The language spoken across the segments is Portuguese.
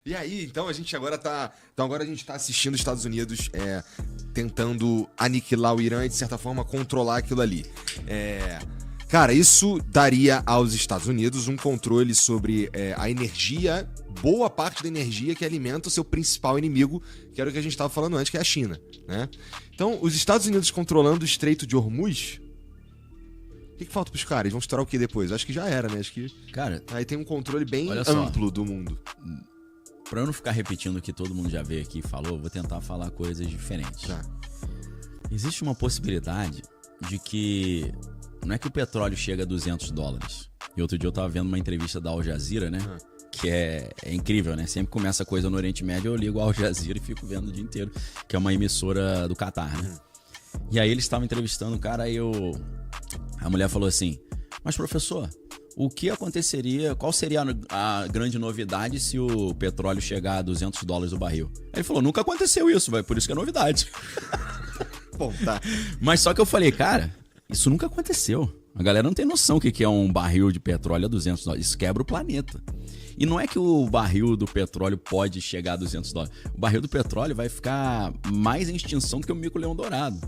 E aí, então a gente agora tá assistindo os Estados Unidos tentando aniquilar o Irã e, de certa forma, controlar aquilo ali. Cara, isso daria aos Estados Unidos um controle sobre a energia, boa parte da energia que alimenta o seu principal inimigo, que era o que a gente estava falando antes, que é a China, né? Então, os Estados Unidos controlando o Estreito de Hormuz, o que falta pros caras? Eles vão estourar o que depois? Acho que já era, né? Acho que cara, aí tem um controle bem amplo do mundo. Pra eu não ficar repetindo o que todo mundo já veio aqui e falou, vou tentar falar coisas diferentes. Tá. Existe uma possibilidade de que... Não é que o petróleo chega a $200. E outro dia eu tava vendo uma entrevista da Al Jazeera, né? Que é incrível, né? Sempre começa coisa no Oriente Médio, eu ligo a Al Jazeera e fico vendo o dia inteiro. Que é uma emissora do Catar, né? E aí eles estavam entrevistando o cara e a mulher falou assim: mas professor, o que aconteceria, qual seria a grande novidade se o petróleo chegar a $200 o barril? Aí ele falou: nunca aconteceu isso, por isso que é novidade. Bom, tá. Mas só que eu falei, cara, isso nunca aconteceu. A galera não tem noção o que é um barril de petróleo a $200. Isso quebra o planeta. E não é que o barril do petróleo pode chegar a $200. O barril do petróleo vai ficar mais em extinção do que o mico-leão dourado.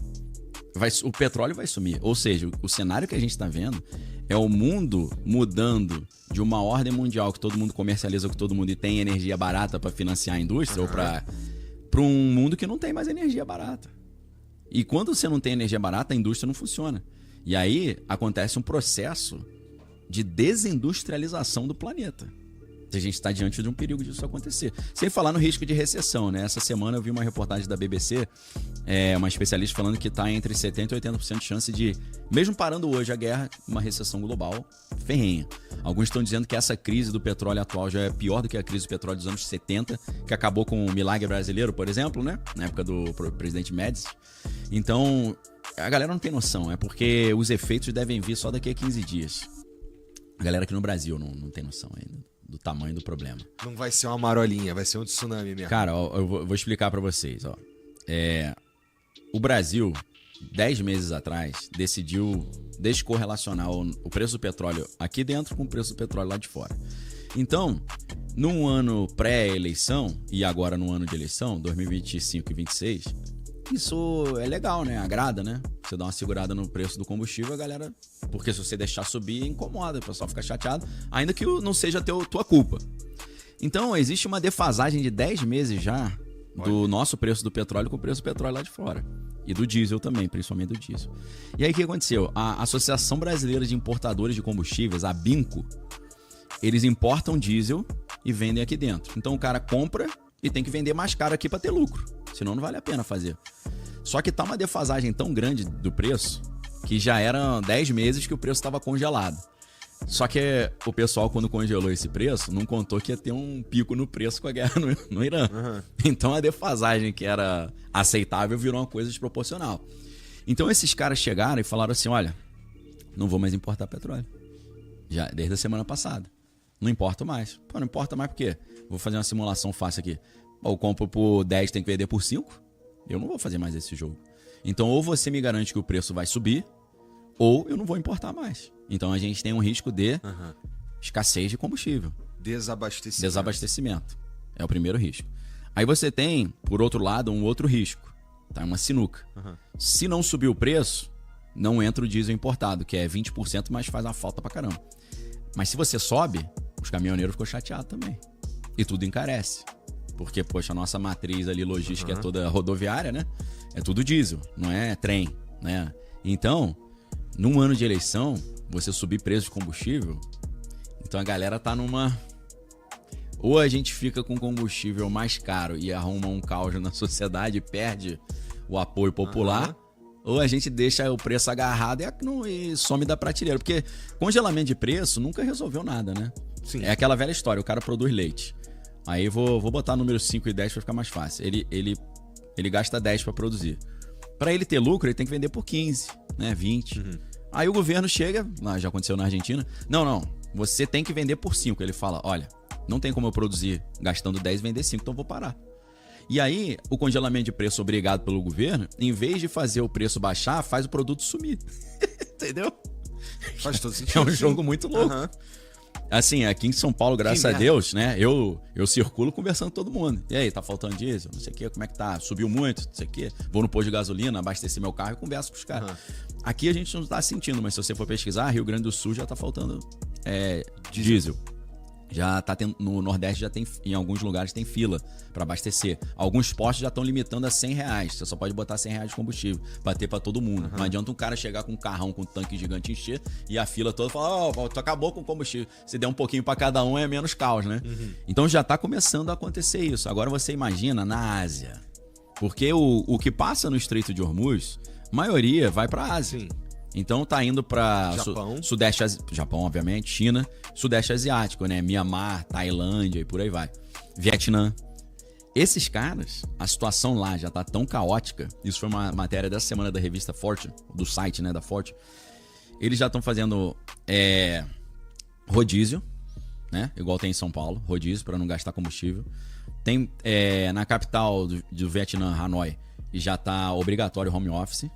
O petróleo vai sumir. Ou seja, o cenário que a gente está vendo é o mundo mudando de uma ordem mundial que todo mundo comercializa com todo mundo e tem energia barata para financiar a indústria, ou para um mundo que não tem mais energia barata. E quando você não tem energia barata, a indústria não funciona. E aí acontece um processo de desindustrialização do planeta. A gente está diante de um perigo disso acontecer. Sem falar no risco de recessão, né? Essa semana eu vi uma reportagem da BBC, uma especialista falando que está entre 70% e 80% de chance de, mesmo parando hoje a guerra, uma recessão global ferrenha. Alguns estão dizendo que essa crise do petróleo atual já é pior do que a crise do petróleo dos anos 70, que acabou com o milagre brasileiro, por exemplo, né? Na época do presidente Médici. Então, a galera não tem noção, é porque os efeitos devem vir só daqui a 15 dias. A galera aqui no Brasil não tem noção ainda do tamanho do problema. Não vai ser uma marolinha, vai ser um tsunami mesmo. Cara, eu vou explicar pra vocês. O Brasil, 10 meses atrás, decidiu descorrelacionar o preço do petróleo aqui dentro com o preço do petróleo lá de fora. Então, num ano pré-eleição e agora no ano de eleição, 2025 e 2026, isso é legal, né? Agrada, né? Você dá uma segurada no preço do combustível, a galera... Porque se você deixar subir, incomoda, o pessoal fica chateado, ainda que não seja tua culpa. Então, existe uma defasagem de 10 meses já do nosso preço do petróleo com o preço do petróleo lá de fora. E do diesel também, principalmente do diesel. E aí, o que aconteceu? A Associação Brasileira de Importadores de Combustíveis, a BINCO, eles importam diesel e vendem aqui dentro. Então, o cara compra e tem que vender mais caro aqui para ter lucro. Senão não vale a pena fazer. Só que tá uma defasagem tão grande do preço que já eram 10 meses que o preço estava congelado. Só que o pessoal, quando congelou esse preço, não contou que ia ter um pico no preço com a guerra no Irã. Então a defasagem que era aceitável virou uma coisa desproporcional. Então esses caras chegaram e falaram assim: olha, não vou mais importar petróleo. Já desde a semana passada. Não importo mais. Pô, não importa mais por quê? Vou fazer uma simulação fácil aqui. Eu compro por 10, tem que vender por 5. Eu não vou fazer mais esse jogo. Então, ou você me garante que o preço vai subir, ou eu não vou importar mais. Então, a gente tem um risco de escassez de combustível. Desabastecimento. É o primeiro risco. Aí você tem, por outro lado, um outro risco. Tá? Uma sinuca. Se não subir o preço, não entra o diesel importado, que é 20%, mas faz uma falta pra caramba. Mas se você sobe, os caminhoneiros ficam chateados também. E tudo encarece. Porque, poxa, a nossa matriz ali logística é toda rodoviária, né? É tudo diesel, não é trem, né? Então, num ano de eleição, você subir preço de combustível, então a galera tá numa... Ou a gente fica com combustível mais caro e arruma um caos na sociedade e perde o apoio popular, ou a gente deixa o preço agarrado e some da prateleira. Porque congelamento de preço nunca resolveu nada, né? Sim. É aquela velha história, o cara produz leite. Aí vou botar número 5 e 10 para ficar mais fácil. Ele gasta 10 para produzir. Para ele ter lucro, ele tem que vender por 15, né? 20. Aí o governo chega, já aconteceu na Argentina. Não, você tem que vender por 5. Ele fala: olha, não tem como eu produzir gastando 10 e vender 5, então vou parar. E aí, o congelamento de preço obrigado pelo governo, em vez de fazer o preço baixar, faz o produto sumir. Entendeu? Faz todo sentido. É um jogo muito louco. Assim, aqui em São Paulo, graças a Deus, né? Eu circulo conversando com todo mundo. E aí, tá faltando diesel? Não sei o quê, como é que tá? Subiu muito? Não sei o quê. Vou no posto de gasolina, abastecer meu carro e converso com os caras. Aqui a gente não tá sentindo, mas se você for pesquisar, Rio Grande do Sul já tá faltando diesel. Já tá tendo, no Nordeste já tem, em alguns lugares tem fila para abastecer. Alguns postos já estão limitando a R$100. Você só pode botar R$100 de combustível para ter para todo mundo. Não adianta um cara chegar com um carrão com um tanque gigante encher e a fila toda falar, tu acabou com o combustível. Se der um pouquinho para cada um é menos caos, né? Então já tá começando a acontecer isso. Agora você imagina na Ásia. Porque o que passa no Estreito de Hormuz, a maioria vai para a Ásia. Sim. Então tá indo para Sudeste Asiático, Japão, obviamente, China, Sudeste Asiático, né? Myanmar, Tailândia e por aí vai. Vietnã. Esses caras, a situação lá já tá tão caótica. Isso foi uma matéria dessa semana da revista Fortune, do site, né, da Fortune. Eles já estão fazendo rodízio, né? Igual tem em São Paulo, rodízio para não gastar combustível. Tem na capital do Vietnã, Hanoi, já tá obrigatório home office.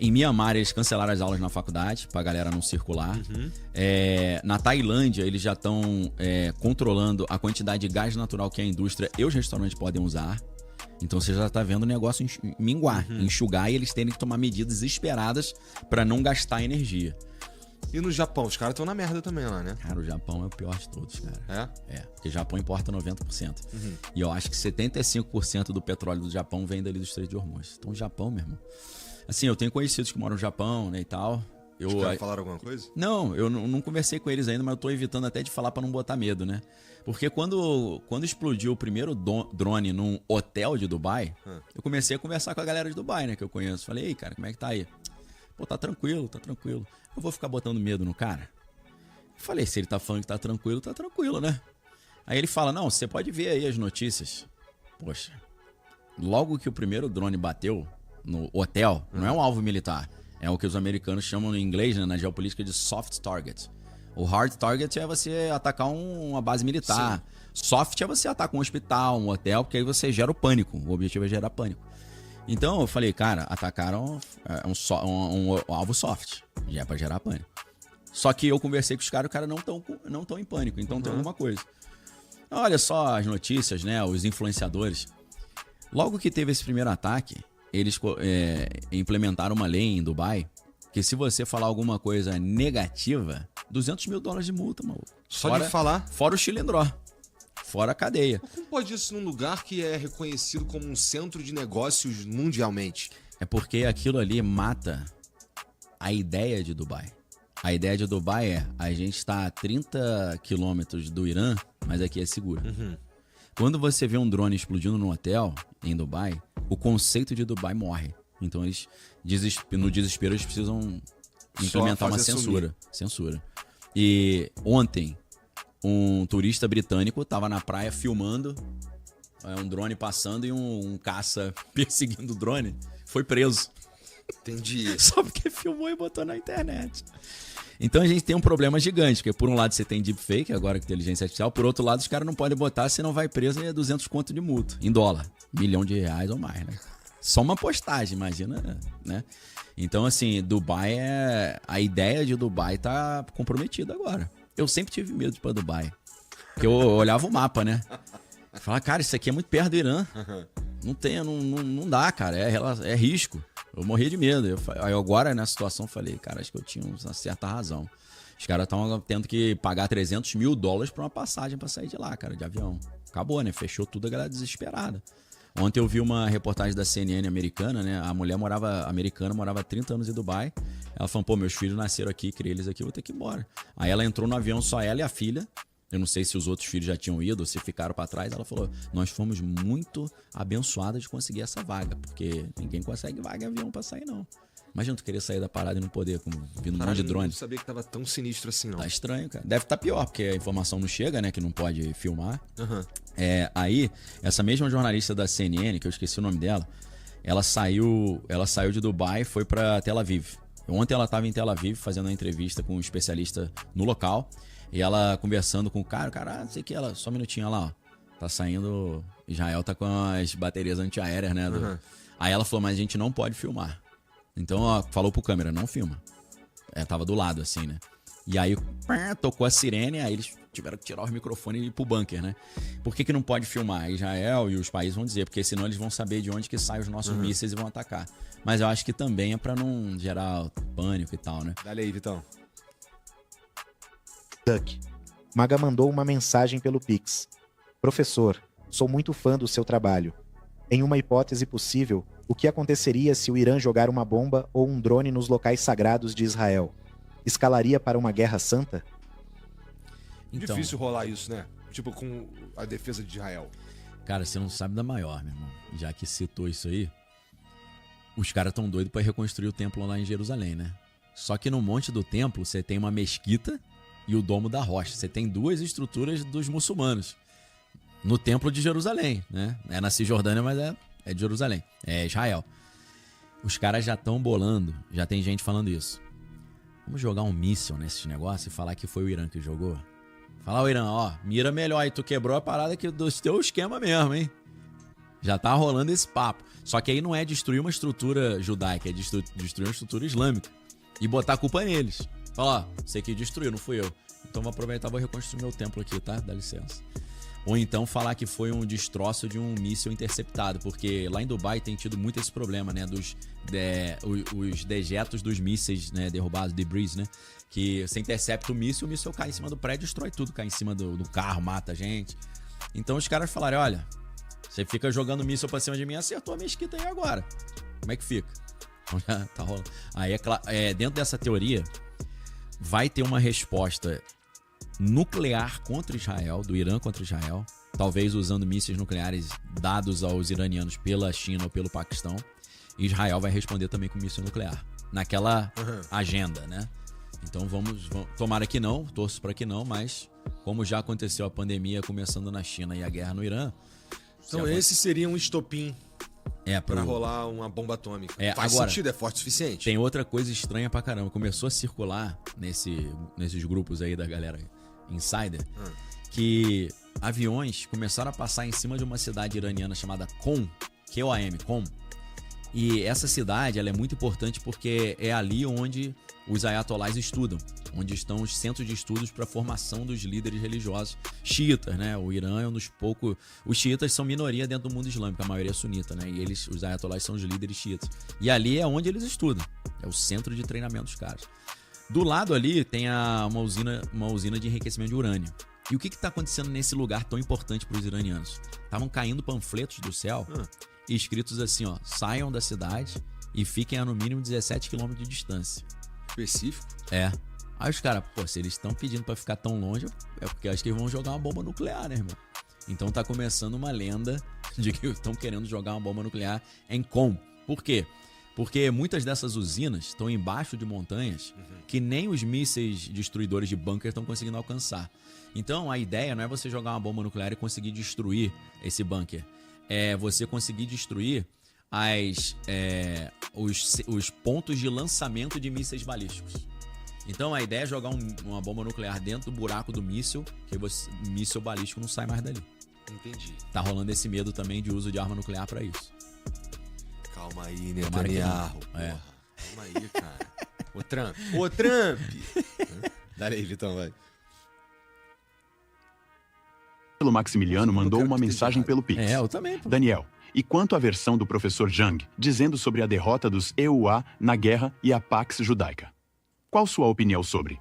Em Myanmar eles cancelaram as aulas na faculdade pra galera não circular. Na Tailândia eles já estão controlando a quantidade de gás natural que a indústria e os restaurantes podem usar. Então você já tá vendo o negócio minguar, enxugar, e eles terem que tomar medidas esperadas pra não gastar energia. E no Japão, os caras estão na merda também lá, né? Cara, o Japão é o pior de todos, cara. Porque o Japão importa 90%. E eu acho que 75% do petróleo do Japão vem dali do Estreito de Hormuz. Então o Japão, meu irmão. Assim, eu tenho conhecidos que moram no Japão, né, e tal. Os caras falaram alguma coisa? Não, eu não conversei com eles ainda, mas eu tô evitando até de falar pra não botar medo, né? Porque quando explodiu o primeiro drone num hotel de Dubai, eu comecei a conversar com a galera de Dubai, né, que eu conheço. Falei, ei, cara, como é que tá aí? Pô, tá tranquilo, tá tranquilo. Eu vou ficar botando medo no cara? Eu falei, se ele tá falando que tá tranquilo, né? Aí ele fala, não, você pode ver aí as notícias. Poxa, logo que o primeiro drone bateu no hotel, não é um alvo militar. É o que os americanos chamam em inglês, né, na geopolítica, de soft target. O hard target é você atacar uma base militar. Sim. Soft é você atacar um hospital, um hotel, porque aí você gera o pânico. O objetivo é gerar pânico. Então eu falei, cara, atacaram um alvo soft. Já é pra gerar pânico. Só que eu conversei com os caras, os caras não tão em pânico. Então tem alguma coisa. Olha só as notícias, né? Os influenciadores. Logo que teve esse primeiro ataque, eles implementaram uma lei em Dubai que se você falar alguma coisa negativa, $200 mil de multa, maluco. Só de falar? Fora o chilindró. Fora a cadeia. Como pode isso num lugar que é reconhecido como um centro de negócios mundialmente? É porque aquilo ali mata a ideia de Dubai. A ideia de Dubai é, a gente está a 30 quilômetros do Irã, mas aqui é seguro. Quando você vê um drone explodindo num hotel em Dubai, o conceito de Dubai morre. Então eles, no desespero, eles precisam implementar uma censura. E ontem, um turista britânico estava na praia filmando um drone passando e um caça perseguindo o drone. Foi preso. Entendi. Só porque filmou e botou na internet. Então a gente tem um problema gigante, porque por um lado você tem deepfake, agora com inteligência artificial, por outro lado os caras não podem botar, senão vai preso e é 200 conto de multa, em dólar, R$1 milhão ou mais, né? Só uma postagem, imagina, né? Então assim, Dubai a ideia de Dubai tá comprometida agora. Eu sempre tive medo de ir pra Dubai, porque eu olhava o mapa, né? Falava, cara, isso aqui é muito perto do Irã, não dá, cara, é risco. Eu morria de medo. Aí agora, nessa situação, falei, cara, acho que eu tinha uma certa razão. Os caras estão tendo que pagar $300 mil pra uma passagem pra sair de lá, cara, de avião. Acabou, né? Fechou tudo, a galera desesperada. Ontem eu vi uma reportagem da CNN americana, né? A mulher americana morava há 30 anos em Dubai. Ela falou, pô, meus filhos nasceram aqui, criei eles aqui, eu vou ter que ir embora. Aí ela entrou no avião, só ela e a filha. Eu não sei se os outros filhos já tinham ido ou se ficaram pra trás. Ela falou, nós fomos muito abençoadas de conseguir essa vaga, porque ninguém consegue vaga em avião pra sair, não. Imagina tu querer sair da parada e não poder, vindo um monte de drone. Eu não sabia que tava tão sinistro assim, não. Tá estranho, cara. Deve estar pior, porque a informação não chega, né, que não pode filmar. Aí, essa mesma jornalista da CNN, que eu esqueci o nome dela, ela saiu de Dubai e foi pra Tel Aviv. Ontem ela tava em Tel Aviv fazendo uma entrevista com um especialista no local. E ela conversando com o cara, não sei o que, ela, só um minutinho, olha lá, ó. Tá saindo, Israel tá com as baterias antiaéreas, né? Aí ela falou, mas a gente não pode filmar. Então, ó, falou pro câmera, não filma. Tava do lado, assim, né? E aí tocou a sirene, aí eles tiveram que tirar os microfones e ir pro bunker, né? Por que não pode filmar? Israel e os países vão dizer, porque senão eles vão saber de onde que saem os nossos mísseis e vão atacar. Mas eu acho que também é pra não gerar pânico e tal, né? Dale aí, Vitão. Duck. Maga mandou uma mensagem pelo Pix. Professor, sou muito fã do seu trabalho. Em uma hipótese possível, o que aconteceria se o Irã jogar uma bomba ou um drone nos locais sagrados de Israel? Escalaria para uma guerra santa? Então, Difícil rolar isso, né? Tipo, com a defesa de Israel. cara, você não sabe da maior, meu irmão. Já que citou isso aí, os caras tão doidos pra reconstruir o templo lá em Jerusalém, né? Só que no monte do templo você tem uma mesquita e o Domo da Rocha. Você tem duas estruturas dos muçulmanos no templo de Jerusalém, né? É na Cisjordânia, mas é de Jerusalém. É Israel. Os caras já estão bolando, já tem gente falando isso. Vamos jogar um míssil nesse negócio e falar que foi o Irã que jogou? Falar, o Irã, ó, mira melhor aí, tu quebrou a parada aqui do teu esquema mesmo, hein? Já tá rolando esse papo. Só que aí não é destruir uma estrutura judaica, é destruir uma estrutura islâmica. E botar a culpa neles. Falar, ó, você que destruiu, não fui eu. Então vou aproveitar e vou reconstruir meu templo aqui, tá? Dá licença. Ou então falar que foi um destroço de um míssil interceptado, porque lá em Dubai tem tido muito esse problema, né? Os dejetos dos mísseis, né? Derrubados, debris, né? Que você intercepta o míssil cai em cima do prédio, destrói tudo, cai em cima do carro, mata a gente. Então os caras falaram, olha, você fica jogando míssil pra cima de mim, acertou a mesquita aí agora. Como é que fica? Então já tá rolando. Aí, dentro dessa teoria, vai ter uma resposta nuclear contra Israel, do Irã contra Israel, talvez usando mísseis nucleares dados aos iranianos pela China ou pelo Paquistão. E Israel vai responder também com míssil nuclear, naquela agenda, né? Então vamos, tomara que não, torço para que não, mas como já aconteceu a pandemia começando na China e a guerra no Irã... Então esse seria um estopim pra rolar uma bomba atômica. Faz agora, sentido, é forte o suficiente. Tem outra coisa estranha pra caramba. Começou a circular nesses grupos aí da galera insider, que aviões começaram a passar em cima de uma cidade iraniana chamada Qom, Q-O-M, Qom. E essa cidade ela é muito importante porque é ali onde os ayatolás estudam, onde estão os centros de estudos para a formação dos líderes religiosos xiitas, né? O Irã é um dos poucos... Os xiitas são minoria dentro do mundo islâmico, a maioria é sunita, né? E os ayatolás são os líderes xiitas. E ali é onde eles estudam, é o centro de treinamento dos caras. Do lado ali tem uma usina de enriquecimento de urânio. E o que está acontecendo nesse lugar tão importante para os iranianos? Estavam caindo panfletos do céu escritos assim, ó, saiam da cidade e fiquem a no mínimo 17 km de distância. Específico? É. Aí os caras, pô, se eles estão pedindo pra ficar tão longe, é porque acho que eles vão jogar uma bomba nuclear, né, irmão? Então tá começando uma lenda de que estão querendo jogar uma bomba nuclear em Qom. Por quê? Porque muitas dessas usinas estão embaixo de montanhas que nem os mísseis destruidores de bunker estão conseguindo alcançar. Então a ideia não é você jogar uma bomba nuclear e conseguir destruir esse bunker. É você conseguir destruir os pontos de lançamento de mísseis balísticos. Então a ideia é jogar uma bomba nuclear dentro do buraco do míssil, que o míssil balístico não sai mais dali. Entendi. Tá rolando esse medo também de uso de arma nuclear pra isso. Calma aí, Netanyahu. Calma aí, cara. Ô Trump. Dá aí, Vitão, vai. O Maximiliano mandou uma mensagem pelo Pix. Eu também, pô. Daniel, e quanto à versão do professor Jung, dizendo sobre a derrota dos EUA na guerra e a Pax Judaica? Qual sua opinião sobre?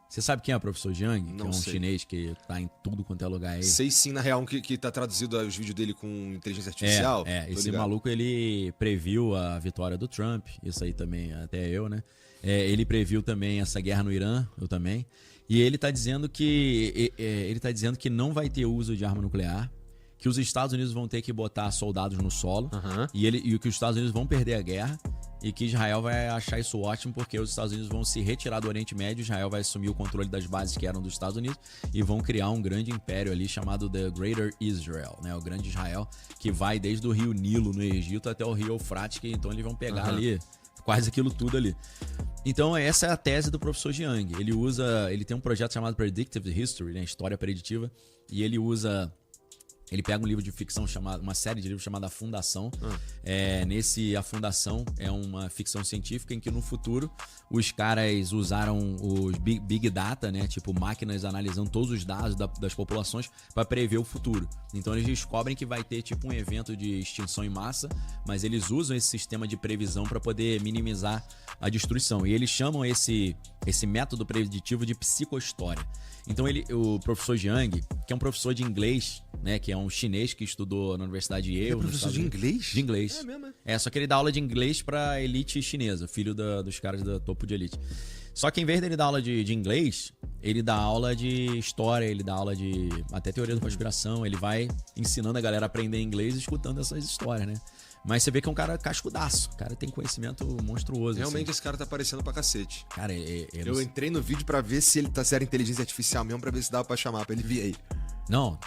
Você sabe quem é o professor Jiang? Que Não é um sei. chinês que tá em tudo quanto é lugar aí. Sei sim, na real, que tá traduzido os vídeos dele com inteligência artificial. Esse ligado. maluco, ele previu a vitória do Trump, isso aí também, até eu, né? Ele previu também essa guerra no Irã, eu também. E ele tá dizendo que não vai ter uso de arma nuclear, que os Estados Unidos vão ter que botar soldados no solo, e que os Estados Unidos vão perder a guerra, e que Israel vai achar isso ótimo porque os Estados Unidos vão se retirar do Oriente Médio, Israel vai assumir o controle das bases que eram dos Estados Unidos e vão criar um grande império ali chamado The Greater Israel, né? O Grande Israel, que vai desde o rio Nilo no Egito até o rio Eufrates, que então eles vão pegar ali quase aquilo tudo ali. Então essa é a tese do professor Jiang. Ele tem um projeto chamado Predictive History, né? História preditiva, e ele usa Ele pega um livro de ficção chamado, uma série de livros chamada A Fundação. A Fundação é uma ficção científica em que no futuro os caras usaram os Big Data, né? Tipo máquinas analisando todos os dados das populações para prever o futuro. Então eles descobrem que vai ter tipo um evento de extinção em massa, mas eles usam esse sistema de previsão para poder minimizar a destruição. E eles chamam esse método preditivo de psicohistória. Então o professor Jiang, que é um professor de inglês, né, que é um chinês que estudou na Universidade de Yale. Ele é professor de inglês? De inglês. É mesmo, só que ele dá aula de inglês pra elite chinesa, filho dos caras do topo de elite. Só que em vez dele dar aula de inglês, ele dá aula de história, ele dá aula de até teoria da conspiração, ele vai ensinando a galera a aprender inglês e escutando essas histórias, né? Mas você vê que é um cara cascudaço. O cara tem conhecimento monstruoso. Realmente assim. esse cara tá aparecendo pra cacete. Cara, Eu entrei no vídeo pra ver se era inteligência artificial mesmo, pra ver se dava pra chamar, pra ele vir aí. Não,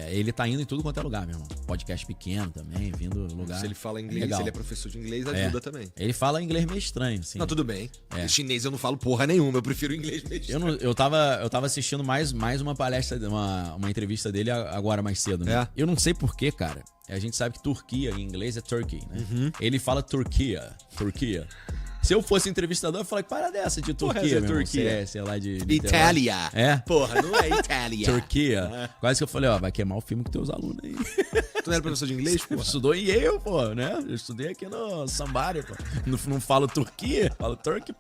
ele tá indo em tudo quanto é lugar, meu irmão. Podcast pequeno também, vindo lugar. Se ele fala inglês, legal. se ele é professor de inglês, ajuda também. Ele fala inglês meio estranho, assim. Não, tudo bem. Chinês eu não falo porra nenhuma, eu prefiro inglês mesmo. Eu tava assistindo mais uma palestra, uma entrevista dele agora mais cedo, né? Eu não sei porquê, cara. A gente sabe que Turquia em inglês é Turkey, né? Ele fala Turquia. Se eu fosse entrevistador, eu falei, para dessa de Turquia, meu Turquia. Sei lá de Itália. Porra, não é Itália. Turquia. Quase que eu falei, vai queimar o filme com teus alunos aí. Tu não era professor de inglês, porra? Estudou em Yale, pô, né? Eu estudei aqui no Sambari, pô. Não falo Turquia, falo Turkey.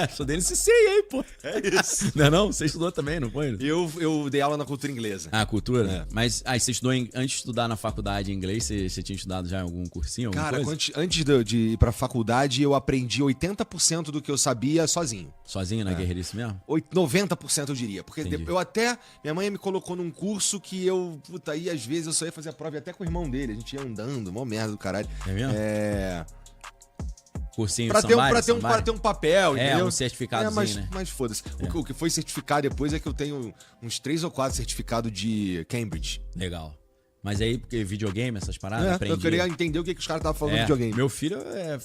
Estudei no CCA, pô. É isso. Não? Você estudou também, não foi? Eu dei aula na cultura inglesa. Cultura? Mas você estudou antes de estudar na faculdade em inglês, você tinha estudado já em algum cursinho? Cara, antes de ir pra faculdade, eu aprendi 80% do que eu sabia sozinho. Sozinho na guerreirice mesmo? 90% eu diria. Porque Entendi. minha mãe me colocou num curso que aí às vezes eu só ia fazer a prova e até com o irmão dele. A gente ia andando, mó merda do caralho. É mesmo? Cursinho Pra Sambari? ter um papel, entendeu? Um certificadozinho, né? Mas foda-se. O que foi certificado depois é que eu tenho uns 3 ou 4 certificados de Cambridge. Legal. Mas aí, porque videogame, essas paradas, aprendi. Eu queria entender o que os caras estavam falando de videogame. Meu filho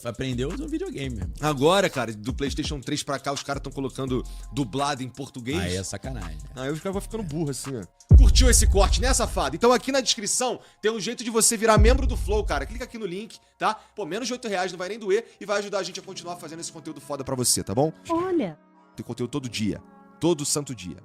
aprendeu no videogame mesmo. Agora, cara, do PlayStation 3 pra cá, os caras estão colocando dublado em português. Aí é sacanagem. Aí os caras vão ficando burro assim, ó. Curtiu esse corte, né, safado? Então aqui na descrição tem um jeito de você virar membro do Flow, cara. Clica aqui no link, tá? Pô, menos de R$8, não vai nem doer e vai ajudar a gente a continuar fazendo esse conteúdo foda pra você, tá bom? Olha. Tem conteúdo todo dia. Todo santo dia.